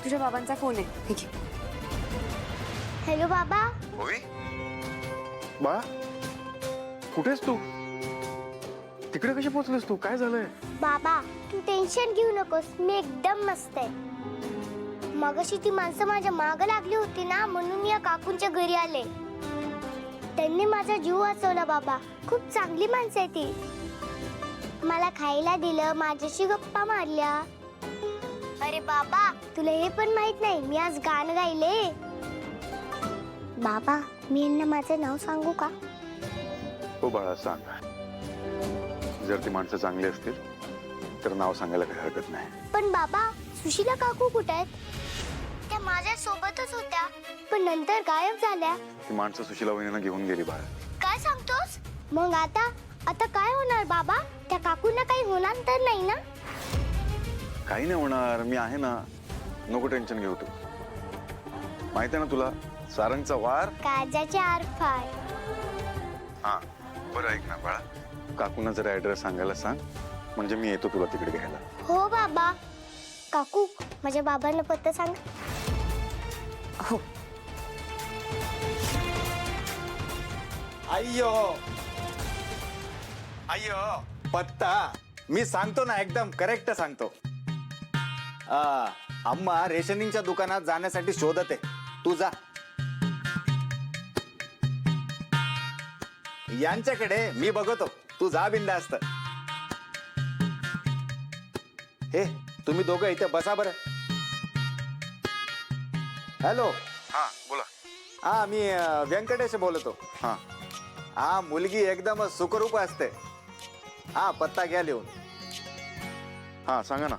तुझ्या बाबांचा फोन आहे, ठीक आहे. हॅलो बाबा. होय बाळा, कुठेस तू? तिकडे कशी पोहोचलीस तू? काय झालंय? बाबा तू टेन्शन घेऊ नकोस, मी एकदम मस्त आहे. मगाशी ती माणसं माझ्या माग लागली होती ना, म्हणून मी या काकूंच्या घरी आले. त्यांनी माझा जीव वाचवला बाबा. खूप चांगली माणसं आहे ती. मला खायला दिलं, माझ्याशी गप्पा मारल्या. अरे बाबा तुला हे पण माहित नाही, मी आज गाणं गायले. बाबा मी यांना माझं नाव सांगू का? हो बाळा, सांग. जर ती माणसं चांगली असतील तर नाव सांगायला काही हरकत नाही. पण बाबा सुशीला काकू कुठे आहेत? त्या माझ्या सोबतच होत्या, पण नंतर गायब झाल्या. ती माणसं सुशीला वहिनींना घेऊन गेली बाळा. काय सांगतोस? मग आता आता काय होणार बाबा? त्या काकूंना काही होणार तर नाही ना? काही नाही होणार, मी आहे ना. नको टेन्शन घेऊ तू. माहिती आहे ना तुला, सारंगचा वार काजाचे आरफार. हा बरं, ऐक ना बाळा, काकूंना जरा ऍड्रेस सांगायला सांग, म्हणजे मी येतो तुला तिकडे घ्यायला. हो बाबा. काकू माझ्या बाबांना पत्ता सांग. हो. अय्यो अय्यो, पत्ता मी सांगतो ना, एकदम करेक्ट सांगतो. अम्मा रेशनिंगच्या दुकानात जाण्यासाठी शोधत आहे, तू जा. यांच्याकडे मी बघतो, तू जा बिंदास्त. हे तुम्ही दोघं इथे बसा बरं. हॅलो. हा बोला. हा मी व्यंकटेश बोलतो. हा हा मुलगी एकदम सुखरूप असते. हा पत्ता घ्या लिहून. हा सांगा ना.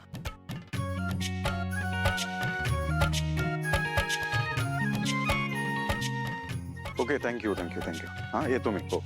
Okay, thank you. हा येतो मी. हो.